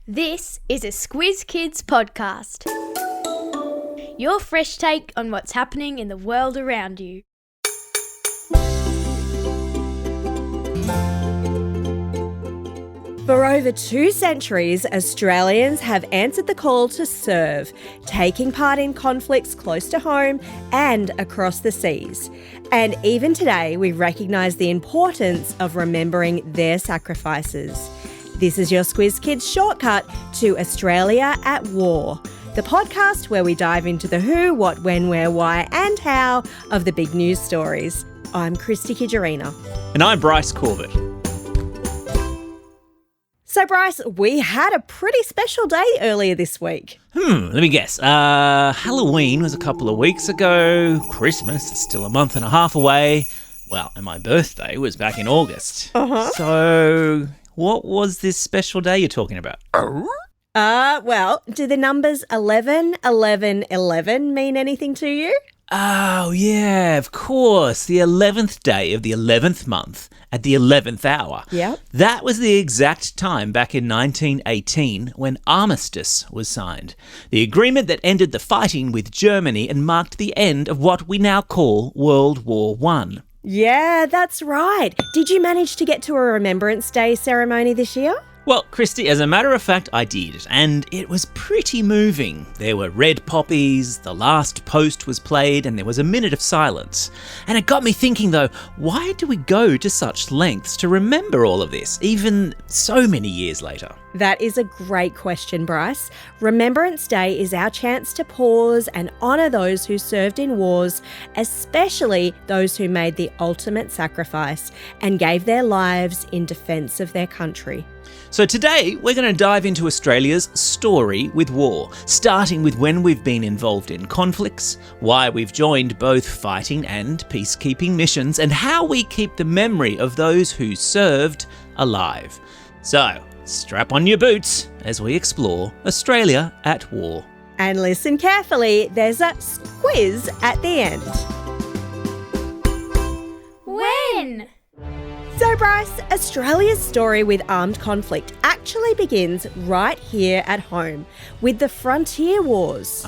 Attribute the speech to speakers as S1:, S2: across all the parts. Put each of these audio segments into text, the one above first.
S1: This is a Squiz Kids podcast. Your fresh take on what's happening in the world around you.
S2: For over 2 centuries, Australians have answered the call to serve, taking part in conflicts close to home and across the seas. And even today, we recognise the importance of remembering their sacrifices. This is your Squiz Kids shortcut to Australia at War, the podcast where we dive into the who, what, when, where, why and how of the big news stories. I'm Christy Kijarina.
S3: And I'm Bryce Corbett.
S2: So Bryce, we had a pretty special day earlier this week.
S3: Let me guess. Halloween was a couple of weeks ago. Christmas is still a month and a half away. Well, and my birthday was back in August. So what was this special day you're talking about?
S2: Well, do the numbers 11, 11, 11 mean anything to you?
S3: Oh, yeah, of course. The 11th day of the 11th month at the 11th hour.
S2: Yep.
S3: That was the exact time back in 1918 when armistice was signed. The agreement that ended the fighting with Germany and marked the end of what we now call World War I.
S2: Yeah, that's right. Did you manage to get to a Remembrance Day ceremony this year?
S3: Well, Christy, as a matter of fact, I did, and it was pretty moving. There were red poppies, the last post was played, and there was a minute of silence. And it got me thinking, though, why do we go to such lengths to remember all of this, even so many years later?
S2: That is a great question, Bryce. Remembrance Day is our chance to pause and honour those who served in wars, especially those who made the ultimate sacrifice and gave their lives in defence of their country.
S3: So today, we're going to dive into Australia's story with war, starting with when we've been involved in conflicts, why we've joined both fighting and peacekeeping missions, and how we keep the memory of those who served alive. So, strap on your boots as we explore Australia at war.
S2: And listen carefully, there's a quiz at the end.
S1: When?
S2: So Bryce, Australia's story with armed conflict actually begins right here at home with the Frontier Wars.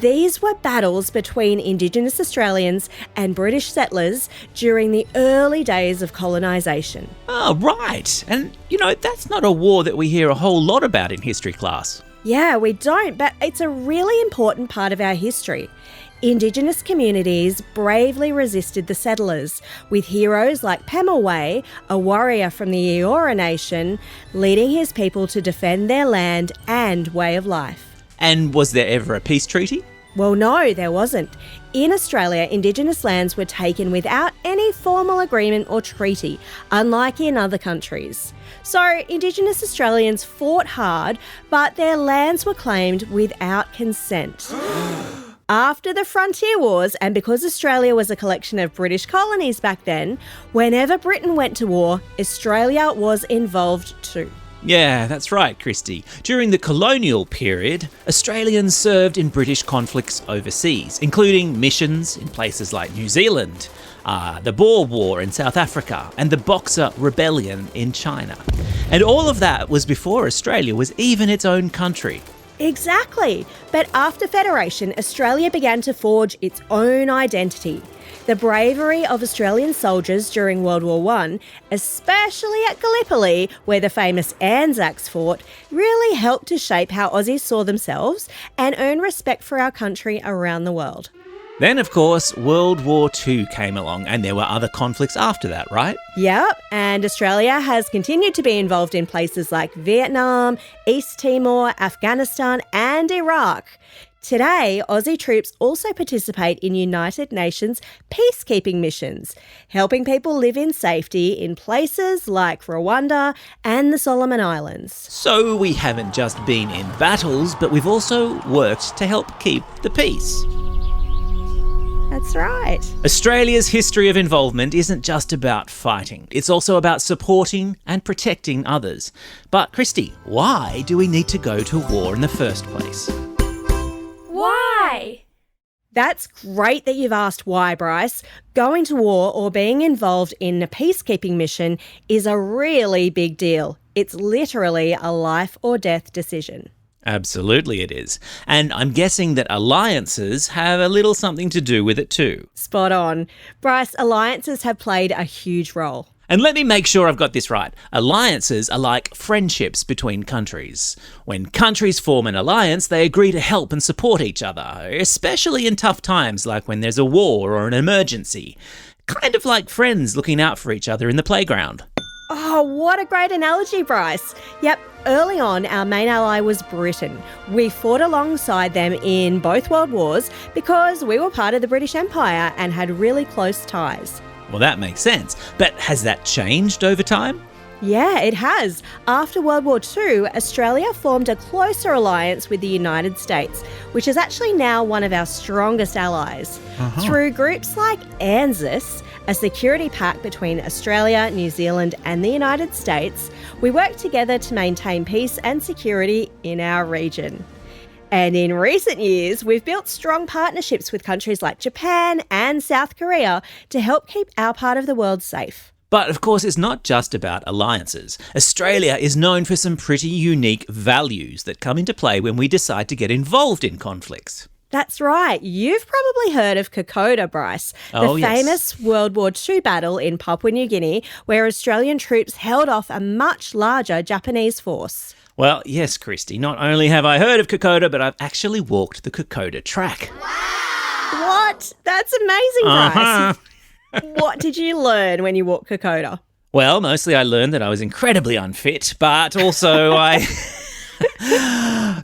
S2: These were battles between Indigenous Australians and British settlers during the early days of colonisation.
S3: Oh, right. And, that's not a war that we hear a whole lot about in history class.
S2: Yeah, we don't, but it's a really important part of our history. Indigenous communities bravely resisted the settlers, with heroes like Pemulwuy, a warrior from the Eora Nation, leading his people to defend their land and way of life.
S3: And was there ever a peace treaty?
S2: Well, no, there wasn't. In Australia, Indigenous lands were taken without any formal agreement or treaty, unlike in other countries. So, Indigenous Australians fought hard, but their lands were claimed without consent. After the Frontier Wars, and because Australia was a collection of British colonies back then, whenever Britain went to war, Australia was involved too.
S3: Yeah, that's right, Christy. During the colonial period, Australians served in British conflicts overseas, including missions in places like New Zealand, the Boer War in South Africa, and the Boxer Rebellion in China. And all of that was before Australia was even its own country.
S2: Exactly. But after Federation, Australia began to forge its own identity. The bravery of Australian soldiers during World War I, especially at Gallipoli, where the famous Anzacs fought, really helped to shape how Aussies saw themselves and earn respect for our country around the world.
S3: Then, of course, World War II came along, and there were other conflicts after that, right?
S2: Yep, and Australia has continued to be involved in places like Vietnam, East Timor, Afghanistan and Iraq. Today, Aussie troops also participate in United Nations peacekeeping missions, helping people live in safety in places like Rwanda and the Solomon Islands.
S3: So we haven't just been in battles, but we've also worked to help keep the peace.
S2: That's right.
S3: Australia's history of involvement isn't just about fighting. It's also about supporting and protecting others. But, Christy, why do we need to go to war in the first place?
S1: Why?
S2: That's great that you've asked why, Bryce. Going to war or being involved in a peacekeeping mission is a really big deal. It's literally a life or death decision.
S3: Absolutely it is. And I'm guessing that alliances have a little something to do with it too.
S2: Spot on. Bryce, alliances have played a huge role.
S3: And let me make sure I've got this right. Alliances are like friendships between countries. When countries form an alliance, they agree to help and support each other, especially in tough times like when there's a war or an emergency. Kind of like friends looking out for each other in the playground.
S2: Oh, what a great analogy, Bryce. Yep, early on, our main ally was Britain. We fought alongside them in both world wars because we were part of the British Empire and had really close ties.
S3: Well, that makes sense. But has that changed over time?
S2: Yeah, it has. After World War II, Australia formed a closer alliance with the United States, which is actually now one of our strongest allies. Through groups like ANZUS, a security pact between Australia, New Zealand and the United States, we work together to maintain peace and security in our region. And in recent years, we've built strong partnerships with countries like Japan and South Korea to help keep our part of the world safe.
S3: But of course, it's not just about alliances. Australia is known for some pretty unique values that come into play when we decide to get involved in conflicts.
S2: That's right. You've probably heard of Kokoda, Bryce, the famous World War II battle in Papua New Guinea, where Australian troops held off a much larger Japanese force.
S3: Well, yes, Christy, not only have I heard of Kokoda, but I've actually walked the Kokoda track.
S2: What? That's amazing, Bryce. What did you learn when you walked Kokoda?
S3: Well, mostly I learned that I was incredibly unfit, but also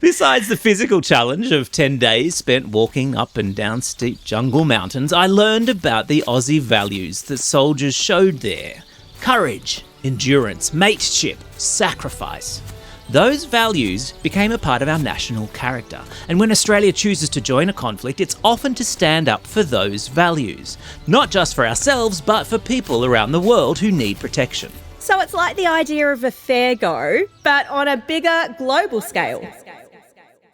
S3: besides the physical challenge of 10 days spent walking up and down steep jungle mountains, I learned about the Aussie values that soldiers showed there. Courage, endurance, mateship, sacrifice. Those values became a part of our national character, and when Australia chooses to join a conflict, it's often to stand up for those values, not just for ourselves, but for people around the world who need protection.
S2: So it's like the idea of a fair go, but on a bigger global scale.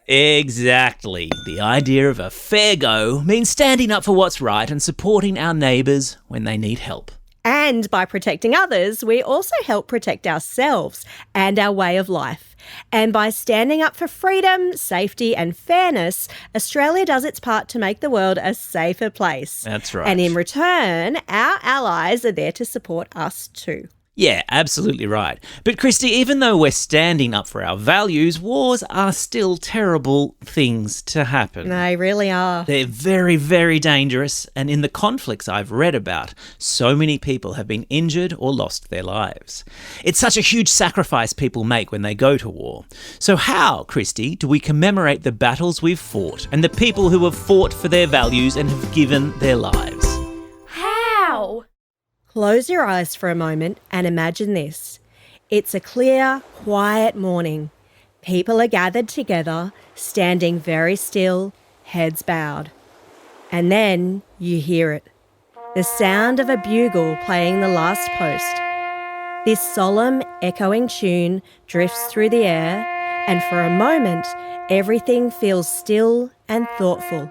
S3: Exactly. The idea of a fair go means standing up for what's right and supporting our neighbours when they need help.
S2: And by protecting others, we also help protect ourselves and our way of life. And by standing up for freedom, safety and fairness, Australia does its part to make the world a safer place.
S3: That's right.
S2: And in return, our allies are there to support us too.
S3: Yeah, absolutely right. But Christy, even though we're standing up for our values, wars are still terrible things to happen.
S2: They really are.
S3: They're very, very dangerous, and in the conflicts I've read about, so many people have been injured or lost their lives. It's such a huge sacrifice people make when they go to war. So how, Christy, do we commemorate the battles we've fought and the people who have fought for their values and have given their lives?
S1: How?
S2: Close your eyes for a moment and imagine this. It's a clear, quiet morning. People are gathered together, standing very still, heads bowed. And then you hear it. The sound of a bugle playing the last post. This solemn, echoing tune drifts through the air, and for a moment, everything feels still and thoughtful.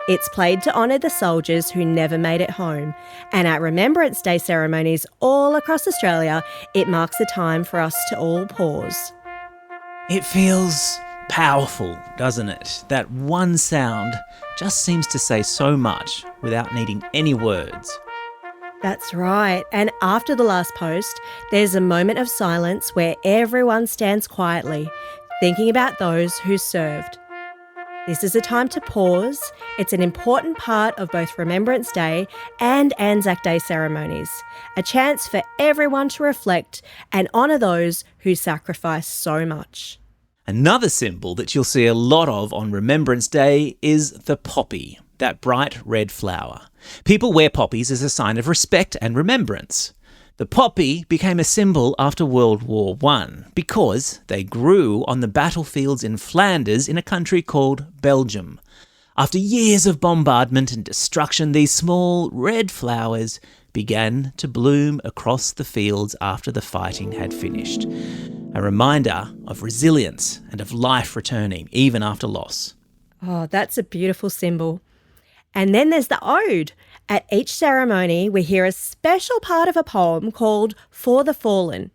S2: It's played to honour the soldiers who never made it home, and at Remembrance Day ceremonies all across Australia, it marks a time for us to all pause.
S3: It feels powerful, doesn't it? That one sound just seems to say so much without needing any words.
S2: That's right, and after the last post, there's a moment of silence where everyone stands quietly, thinking about those who served. This is a time to pause. It's an important part of both Remembrance Day and Anzac Day ceremonies, a chance for everyone to reflect and honour those who sacrificed so much.
S3: Another symbol that you'll see a lot of on Remembrance Day is the poppy, that bright red flower. People wear poppies as a sign of respect and remembrance. The poppy became a symbol after World War I because they grew on the battlefields in Flanders in a country called Belgium. After years of bombardment and destruction, these small red flowers began to bloom across the fields after the fighting had finished. A reminder of resilience and of life returning even after loss.
S2: Oh, that's a beautiful symbol. And then there's the ode. At each ceremony, we hear a special part of a poem called For the Fallen.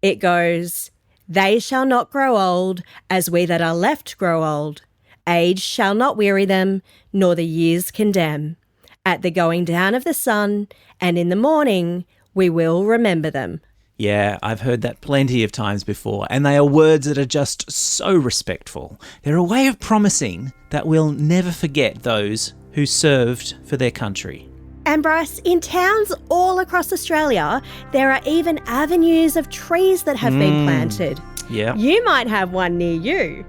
S2: It goes, "They shall not grow old, as we that are left grow old. Age shall not weary them, nor the years condemn. At the going down of the sun, and in the morning, we will remember them."
S3: Yeah, I've heard that plenty of times before, and they are words that are just so respectful. They're a way of promising that we'll never forget those who served for their country.
S2: And Bryce, in towns all across Australia, there are even avenues of trees that have been planted.
S3: Yeah.
S2: You might have one near you.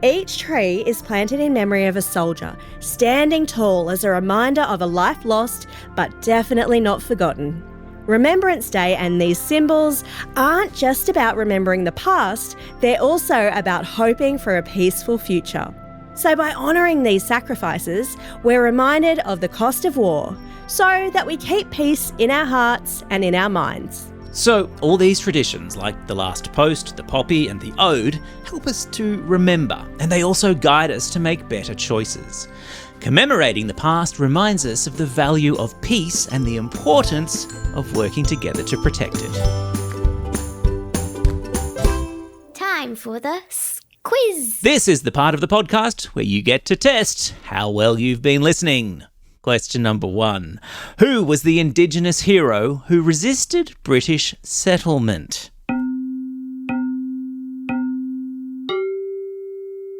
S2: Each tree is planted in memory of a soldier, standing tall as a reminder of a life lost, but definitely not forgotten. Remembrance Day and these symbols aren't just about remembering the past, they're also about hoping for a peaceful future. So by honouring these sacrifices, we're reminded of the cost of war, so that we keep peace in our hearts and in our minds.
S3: So, all these traditions, like the last post, the poppy, and the ode, help us to remember, and they also guide us to make better choices. Commemorating the past reminds us of the value of peace and the importance of working together to protect it.
S1: Time for the quiz.
S3: This is the part of the podcast where you get to test how well you've been listening. Question number 1. Who was the Indigenous hero who resisted British settlement?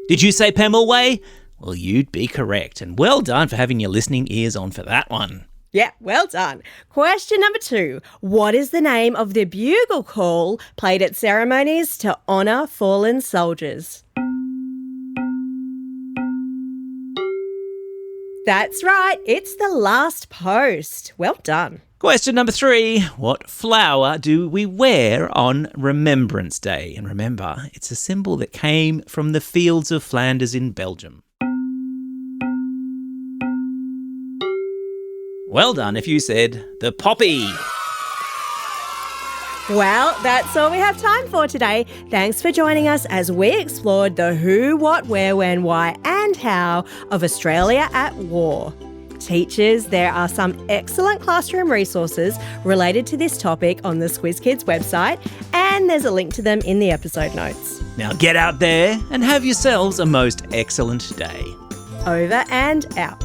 S3: Did you say Pemulwuy? Well, you'd be correct, and well done for having your listening ears on for that one.
S2: Yeah, well done. Question number 2. What is the name of the bugle call played at ceremonies to honour fallen soldiers? That's right, it's the last post. Well done.
S3: Question number 3. What flower do we wear on Remembrance Day? And remember, it's a symbol that came from the fields of Flanders in Belgium. Well done if you said the poppy.
S2: Well, that's all we have time for today. Thanks for joining us as we explored the who, what, where, when, why and how of Australia at war. Teachers, there are some excellent classroom resources related to this topic on the Squiz Kids website, and there's a link to them in the episode notes.
S3: Now get out there and have yourselves a most excellent day.
S2: Over and out.